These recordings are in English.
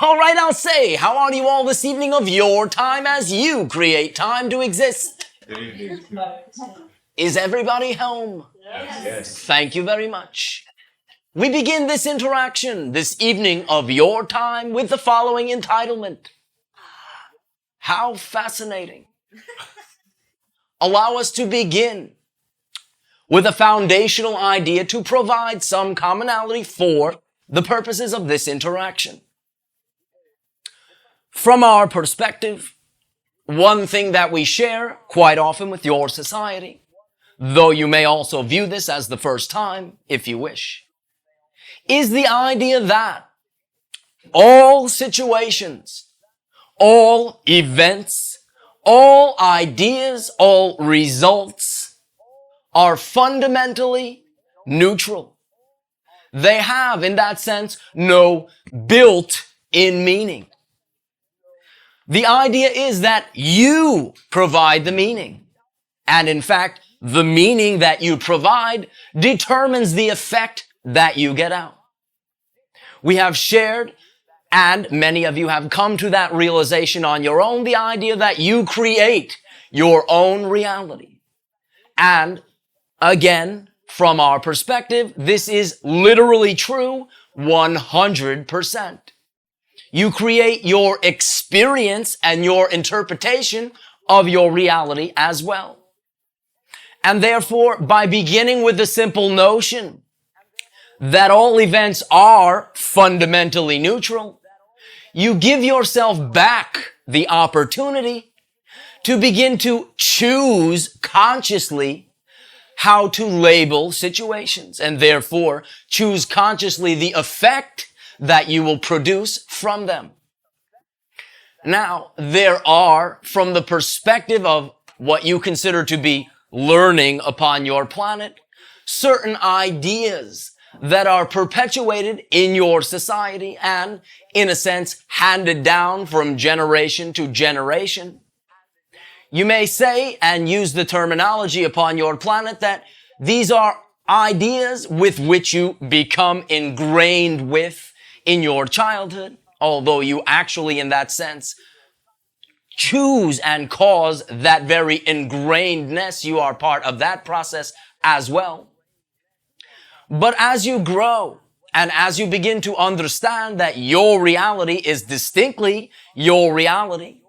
All right, I'll say, how are you all this evening of your time as you create time to exist? Is everybody home? Yes. Thank you very much. We begin this interaction this evening of your time with the following entitlement. How fascinating. Allow us to begin with a foundational idea to provide some commonality for the purposes of this interaction. From our perspective, one thing that we share quite often with your society, though you may also view this as the first time, if you wish, is the idea that all situations, all events, all ideas, all results are fundamentally neutral. They have, in that sense, no built-in meaning. The idea is that you provide the meaning. And in fact, the meaning that you provide determines the effect that you get out. We have shared, and many of you have come to that realization on your own, the idea that you create your own reality. And again, from our perspective, this is literally true 100%. You create your experience and your interpretation of your reality as well. And therefore, by beginning with the simple notion that all events are fundamentally neutral, you give yourself back the opportunity to begin to choose consciously how to label situations, and therefore choose consciously the effect that you will produce from them. Now, there are, from the perspective of what you consider to be learning upon your planet, certain ideas that are perpetuated in your society and, in a sense, handed down from generation to generation. You may say, and use the terminology upon your planet, that these are ideas with which you become ingrained with in your childhood, although you actually, in that sense, choose and cause that very ingrainedness. You are part of that process as well. But as you grow and as you begin to understand that your reality is distinctly your reality,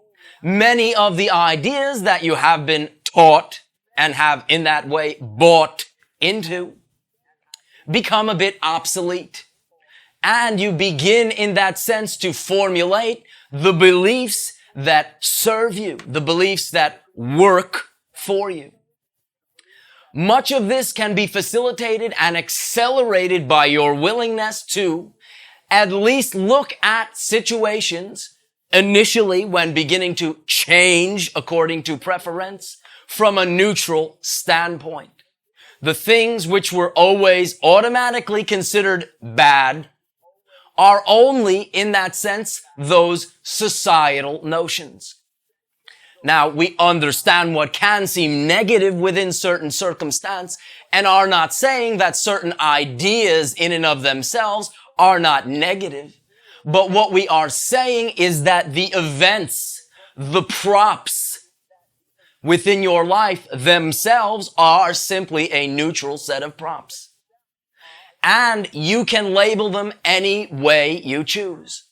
many of the ideas that you have been taught and have in that way bought into become a bit obsolete. And you begin in that sense to formulate the beliefs that serve you, the beliefs that work for you. Much of this can be facilitated and accelerated by your willingness to at least look at situations initially when beginning to change according to preference from a neutral standpoint. The things which were always automatically considered bad are only, in that sense, those societal notions. Now, we understand what can seem negative within certain circumstance and are not saying that certain ideas in and of themselves are not negative. But what we are saying is that the events, the props within your life themselves are simply a neutral set of props. And you can label them any way you choose.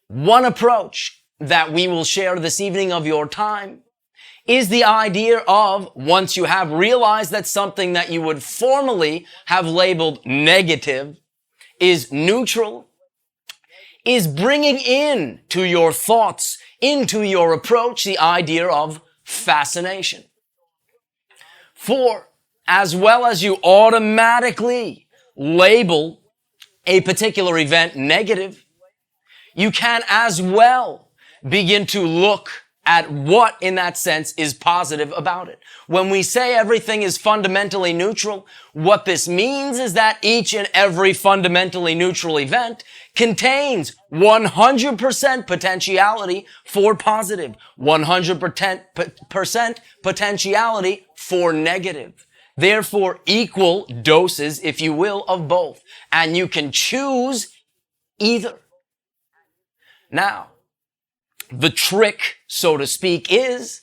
One approach that we will share this evening of your time is the idea of, once you have realized that something that you would formerly have labeled negative is neutral, is bringing in to your thoughts, into your approach, the idea of fascination. For as well as you automatically label a particular event negative, you can as well begin to look at what, in that sense, is positive about it. When we say everything is fundamentally neutral, what this means is that each and every fundamentally neutral event contains 100% potentiality for positive, 100% potentiality for negative. Therefore, equal doses, if you will, of both. And you can choose either. Now, the trick, so to speak, is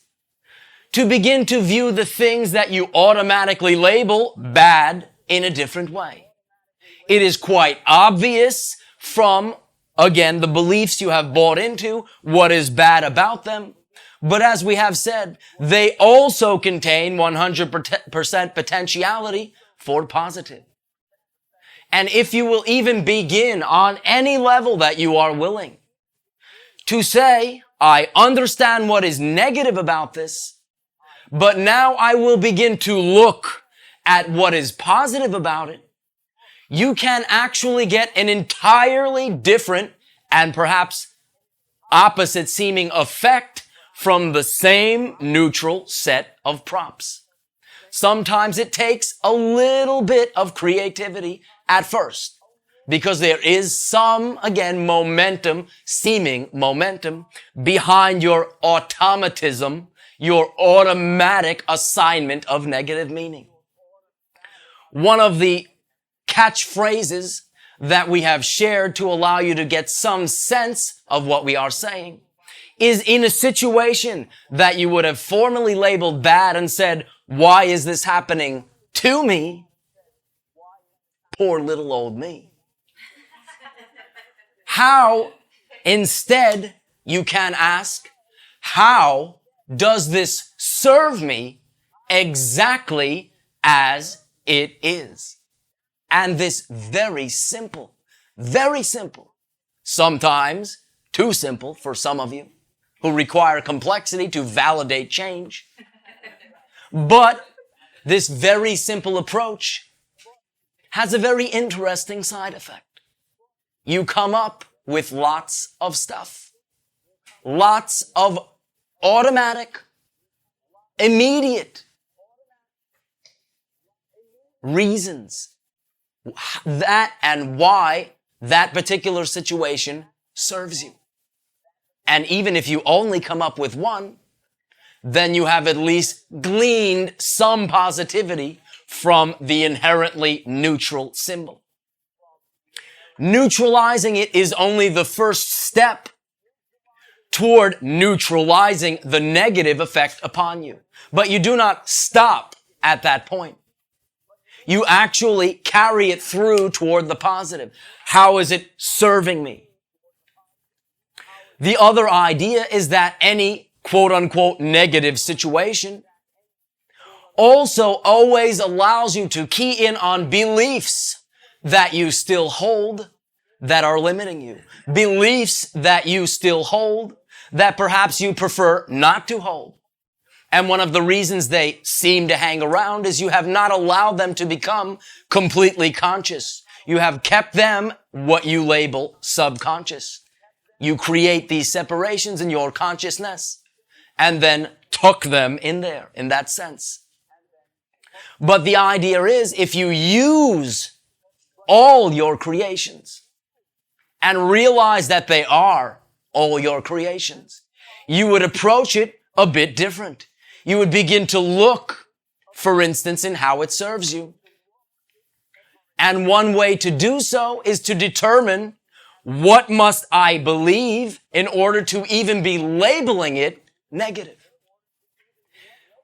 to begin to view the things that you automatically label bad in a different way. It is quite obvious from, again, the beliefs you have bought into, what is bad about them. But as we have said, they also contain 100% potentiality for positive. And if you will even begin on any level that you are willing to say, I understand what is negative about this, but now I will begin to look at what is positive about it, you can actually get an entirely different and perhaps opposite seeming effect from the same neutral set of props. Sometimes it takes a little bit of creativity at first, because there is some, again, seeming momentum behind your automatism, your automatic assignment of negative meaning. One of the catchphrases that we have shared to allow you to get some sense of what we are saying is in a situation that you would have formerly labeled bad and said, why is this happening to me? Poor little old me. How, instead, you can ask, how does this serve me exactly as it is? And this very simple, sometimes too simple for some of you who require complexity to validate change. But this very simple approach has a very interesting side effect. You come up with lots of stuff. Lots of automatic, immediate reasons that and why that particular situation serves you. And even if you only come up with one, then you have at least gleaned some positivity from the inherently neutral symbol. Neutralizing it is only the first step toward neutralizing the negative effect upon you. But you do not stop at that point. You actually carry it through toward the positive. How is it serving me? The other idea is that any quote-unquote negative situation also always allows you to key in on beliefs that you still hold that are limiting you. Beliefs that you still hold that perhaps you prefer not to hold. And one of the reasons they seem to hang around is you have not allowed them to become completely conscious. You have kept them what you label subconscious. You create these separations in your consciousness and then tuck them in there, in that sense. But the idea is if you use all your creations and realize that they are all your creations, you would approach it a bit different. You would begin to look, for instance, in how it serves you. And one way to do so is to determine what must I believe in order to even be labeling it negative.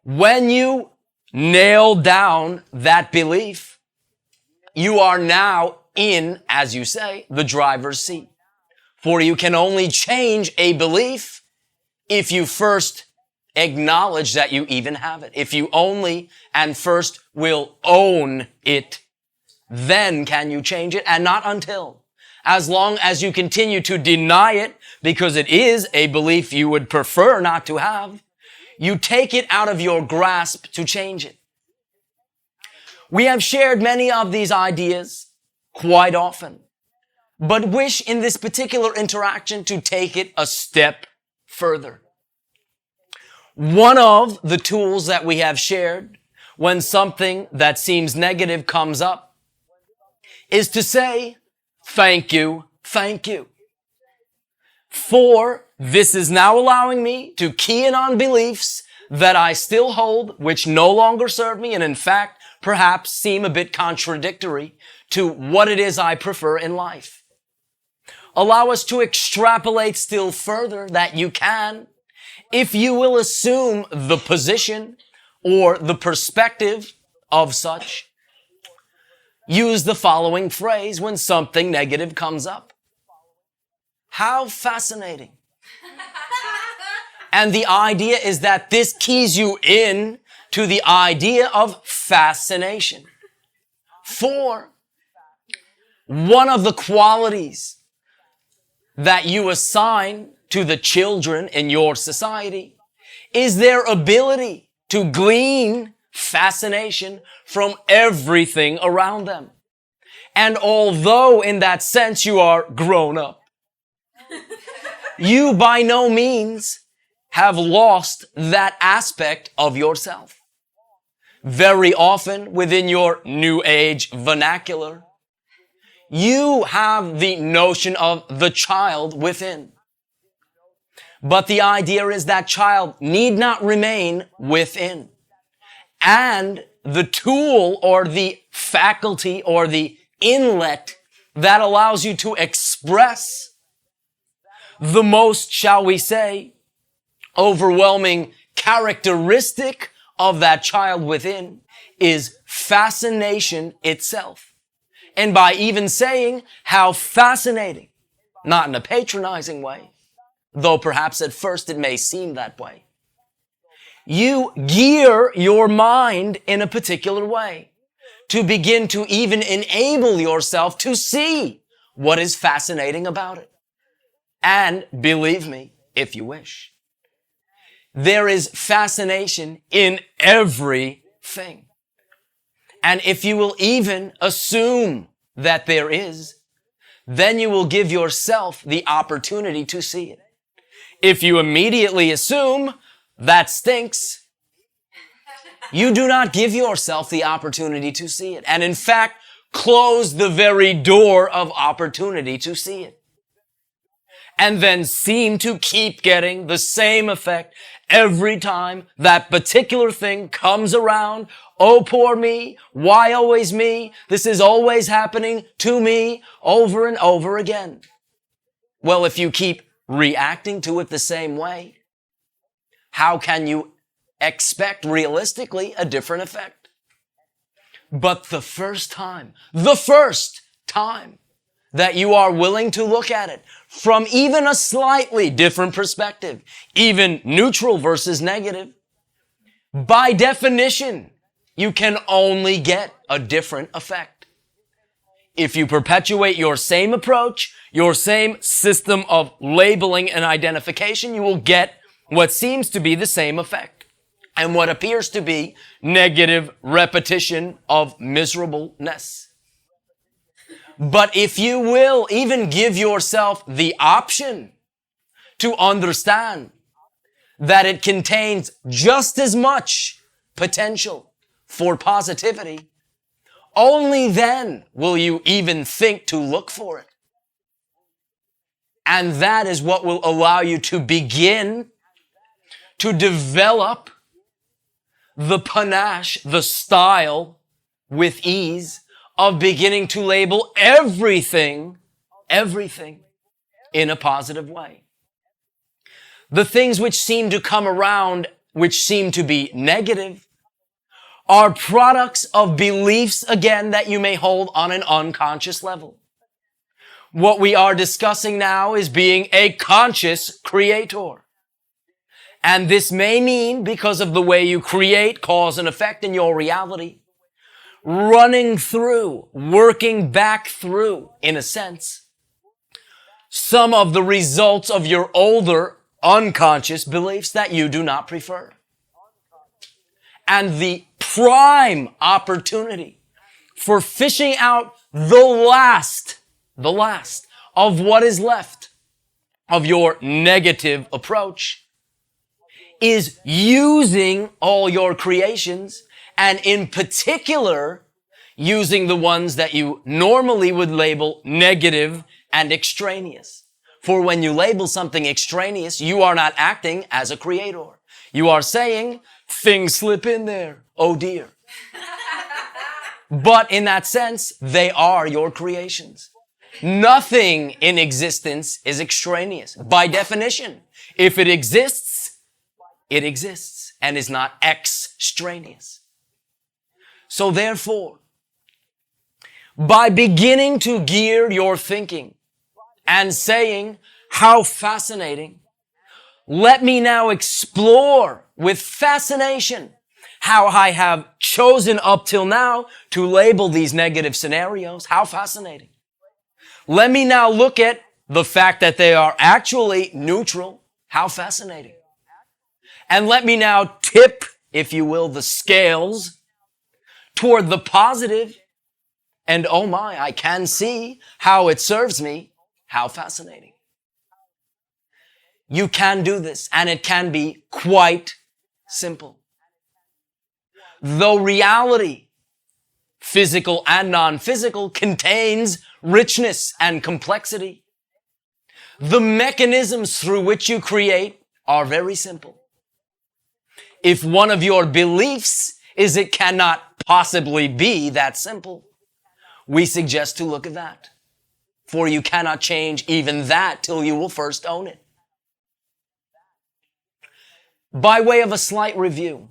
When you nail down that belief, you are now in, as you say, the driver's seat. For you can only change a belief if you first acknowledge that you even have it. If you only and first will own it, then can you change it, and not until. As long as you continue to deny it because it is a belief you would prefer not to have, you take it out of your grasp to change it. We have shared many of these ideas quite often, but wish in this particular interaction to take it a step further. One of the tools that we have shared when something that seems negative comes up is to say, thank you, thank you. For this is now allowing me to key in on beliefs that I still hold, which no longer serve me, and in fact, perhaps seem a bit contradictory to what it is I prefer in life. allow us to extrapolate still further that you can, if you will assume the position or the perspective of such, use the following phrase when something negative comes up. How fascinating. And the idea is that this keys you in to the idea of fascination. For one of the qualities that you assign to the children in your society is their ability to glean fascination from everything around them. And although in that sense you are grown up, you by no means have lost that aspect of yourself. Very often within your New Age vernacular, you have the notion of the child within. But the idea is that child need not remain within. And the tool or the faculty or the inlet that allows you to express the most, shall we say, overwhelming characteristic of that child within is fascination itself. And by even saying how fascinating, not in a patronizing way, though perhaps at first it may seem that way, you gear your mind in a particular way to begin to even enable yourself to see what is fascinating about it. And believe me, if you wish, there is fascination in everything. And if you will even assume that there is, then you will give yourself the opportunity to see it. If you immediately assume that stinks, you do not give yourself the opportunity to see it. And in fact, close the very door of opportunity to see it. And then seem to keep getting the same effect every time that particular thing comes around. Oh, poor me. Why always me? This is always happening to me over and over again. Well, if you keep reacting to it the same way, how can you expect realistically a different effect? But the first time that you are willing to look at it from even a slightly different perspective, even neutral versus negative, by definition, you can only get a different effect. If you perpetuate your same approach, your same system of labeling and identification, you will get what seems to be the same effect and what appears to be negative repetition of miserableness. But if you will even give yourself the option to understand that it contains just as much potential for positivity, only then will you even think to look for it. And that is what will allow you to begin to develop the panache, the style with ease of beginning to label everything in a positive way. The things which seem to come around, which seem to be negative, are products of beliefs, again, that you may hold on an unconscious level. What we are discussing now is being a conscious creator. And this may mean, because of the way you create cause and effect in your reality, running through, working back through, in a sense, some of the results of your older unconscious beliefs that you do not prefer. And the prime opportunity for fishing out the last of what is left of your negative approach is using all your creations, and in particular, using the ones that you normally would label negative and extraneous. For when you label something extraneous, you are not acting as a creator. You are saying, things slip in there. Oh dear. But in that sense, they are your creations. Nothing in existence is extraneous. By definition, if it exists and is not extraneous. So therefore, by beginning to gear your thinking and saying, how fascinating, let me now explore with fascination how I have chosen up till now to label these negative scenarios. How fascinating. Let me now look at the fact that they are actually neutral. How fascinating. And let me now tip, if you will, the scales toward the positive. And oh my, I can see how it serves me. How fascinating. You can do this, and it can be quite simple. Though reality, physical and non-physical, contains richness and complexity, the mechanisms through which you create are very simple. If one of your beliefs is it cannot possibly be that simple, we suggest to look at that. For you cannot change even that till you will first own it. By way of a slight review,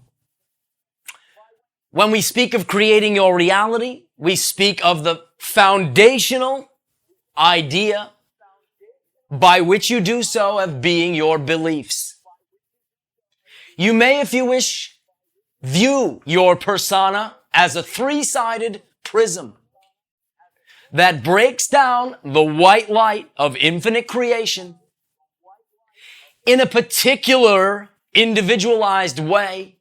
when we speak of creating your reality, we speak of the foundational idea by which you do so of being your beliefs. You may, if you wish, view your persona as a three-sided prism that breaks down the white light of infinite creation in a particular individualized way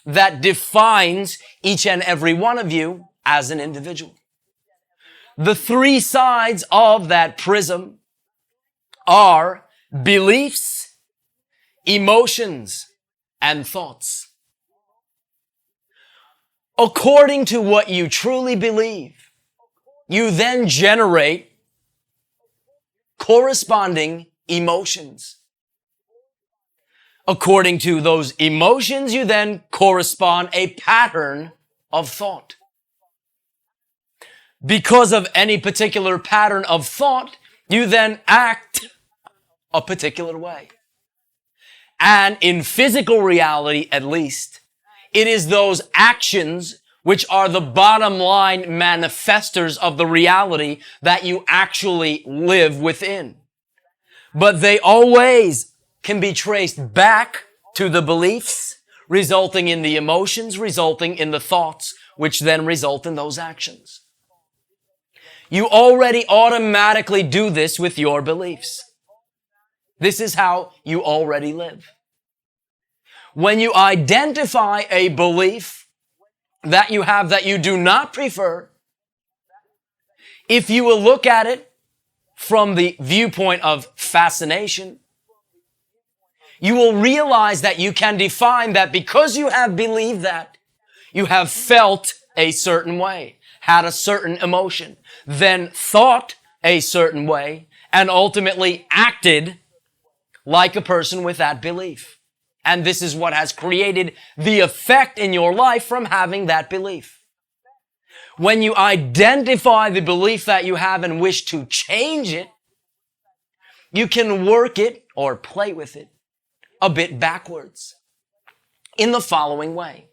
that defines each and every one of you as an individual. The three sides of that prism are beliefs, emotions, and thoughts. According to what you truly believe, you then generate corresponding emotions. According to those emotions, you then correspond a pattern of thought. Because of any particular pattern of thought, you then act a particular way. And in physical reality, at least, it is those actions which are the bottom line manifestors of the reality that you actually live within. But they always can be traced back to the beliefs, resulting in the emotions, resulting in the thoughts, which then result in those actions. You already automatically do this with your beliefs. This is how you already live. When you identify a belief that you have that you do not prefer, if you will look at it from the viewpoint of fascination, you will realize that you can define that because you have believed that, you have felt a certain way, had a certain emotion, then thought a certain way, and ultimately acted like a person with that belief. And this is what has created the effect in your life from having that belief. When you identify the belief that you have and wish to change it, you can work it or play with it a bit backwards in the following way.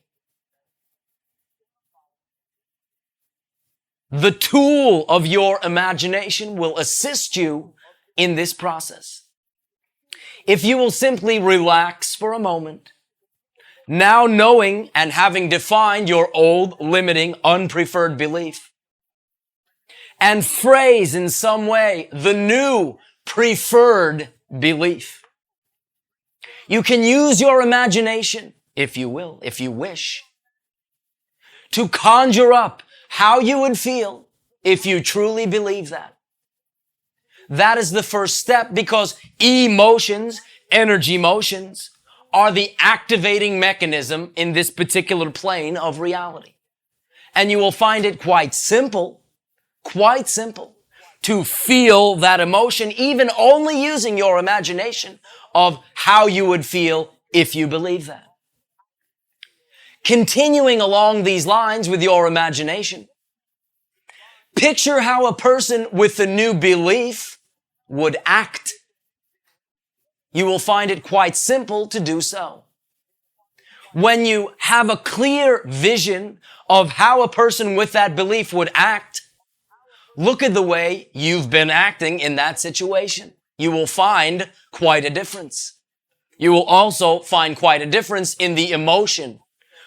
The tool of your imagination will assist you in this process. If you will simply relax for a moment, now knowing and having defined your old, limiting, unpreferred belief, and phrase in some way the new, preferred belief. You can use your imagination, if you will, if you wish, to conjure up how you would feel if you truly believe that. That is the first step because emotions, energy motions, are the activating mechanism in this particular plane of reality. And you will find it quite simple to feel that emotion, even only using your imagination of how you would feel if you believe that. Continuing along these lines with your imagination, Picture how a person with a new belief would act. You will find it quite simple to do so. When you have a clear vision of how a person with that belief would act, look at the way you've been acting in that situation. You will find quite a difference. You will also find quite a difference in the emotion,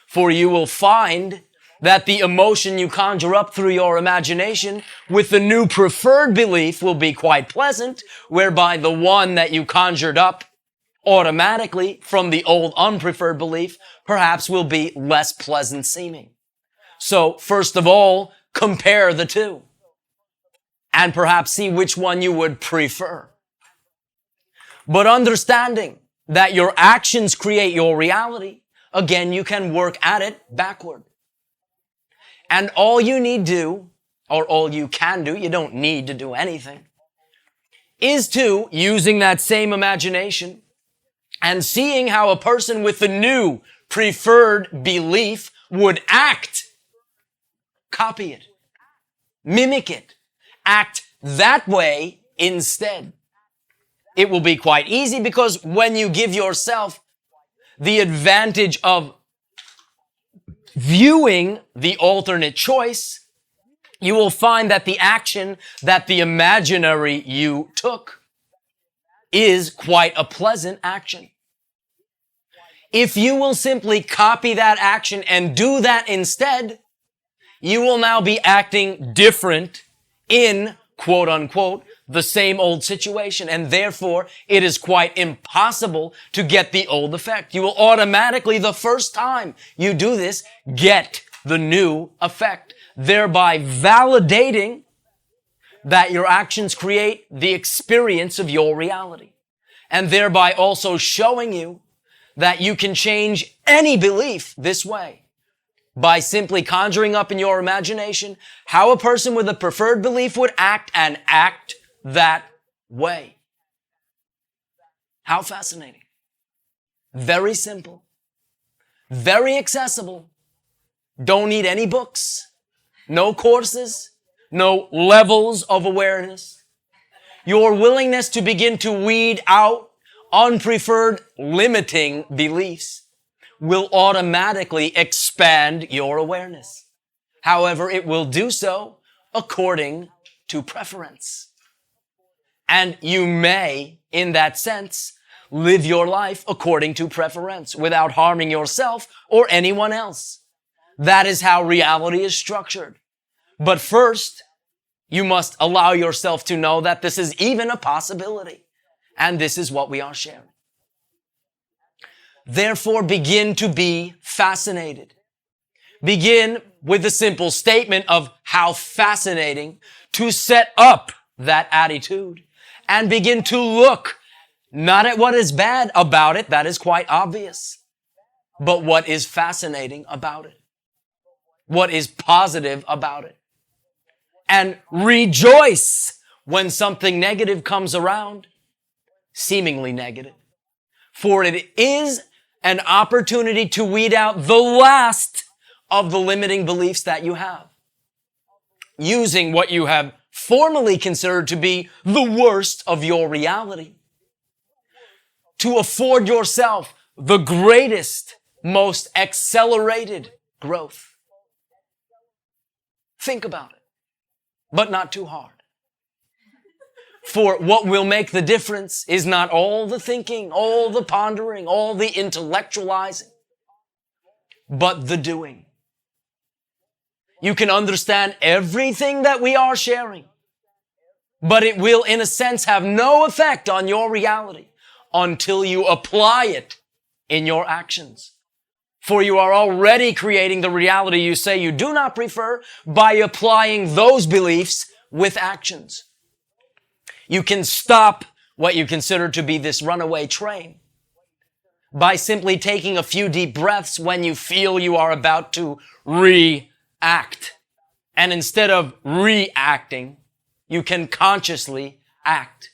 for you will find that the emotion you conjure up through your imagination with the new preferred belief will be quite pleasant, whereby the one that you conjured up automatically from the old unpreferred belief perhaps will be less pleasant seeming. So first of all, compare the two and perhaps see which one you would prefer. But understanding that your actions create your reality, again, you can work at it backward. And all you need do, or all you can do, you don't need to do anything, is to, using that same imagination and seeing how a person with the new preferred belief would act, copy it, mimic it, act that way instead. It will be quite easy because when you give yourself the advantage of viewing the alternate choice, you will find that the action that the imaginary you took is quite a pleasant action. If you will simply copy that action and do that instead, you will now be acting different in, quote unquote, the same old situation, and therefore it is quite impossible to get the old effect. You will automatically, the first time you do this, get the new effect, thereby validating that your actions create the experience of your reality, and thereby also showing you that you can change any belief this way by simply conjuring up in your imagination how a person with a preferred belief would act and act that way. How fascinating. Very simple. Very accessible. Don't need any books. No courses. No levels of awareness. Your willingness to begin to weed out unpreferred limiting beliefs will automatically expand your awareness. However, it will do so according to preference. And you may, in that sense, live your life according to preference without harming yourself or anyone else. That is how reality is structured. But first, you must allow yourself to know that this is even a possibility. And this is what we are sharing. Therefore, begin to be fascinated. Begin with the simple statement of how fascinating to set up that attitude and begin to look not at what is bad about it, that is quite obvious, but what is fascinating about it, what is positive about it. And rejoice when something negative comes around, seemingly negative, for it is an opportunity to weed out the last of the limiting beliefs that you have, using what you have formerly considered to be the worst of your reality, to afford yourself the greatest, most accelerated growth. Think about it, but not too hard. For what will make the difference is not all the thinking, all the pondering, all the intellectualizing, but the doing. You can understand everything that we are sharing, but it will, in a sense, have no effect on your reality until you apply it in your actions. For you are already creating the reality you say you do not prefer by applying those beliefs with actions. You can stop what you consider to be this runaway train by simply taking a few deep breaths when you feel you are about to react. And instead of reacting, you can consciously act.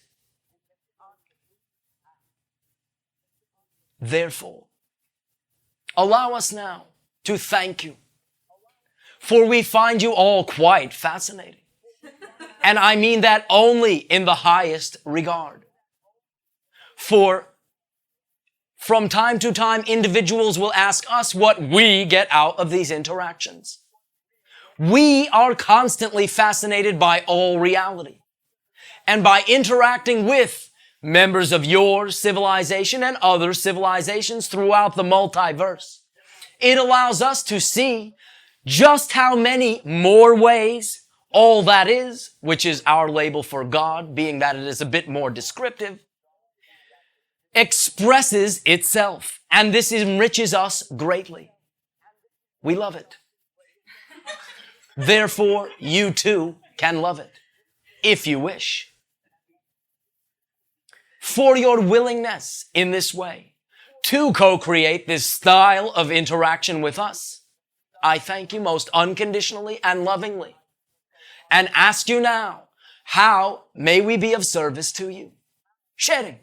Therefore, allow us now to thank you, for we find you all quite fascinating. And I mean that only in the highest regard. For from time to time, individuals will ask us what we get out of these interactions. We are constantly fascinated by all reality. And by interacting with members of your civilization and other civilizations throughout the multiverse, it allows us to see just how many more ways all that is, which is our label for God, being that it is a bit more descriptive, expresses itself. And this enriches us greatly. We love it. Therefore, you too can love it, if you wish. For your willingness in this way to co-create this style of interaction with us, I thank you most unconditionally and lovingly, and ask you now, how may we be of service to you? Sharing.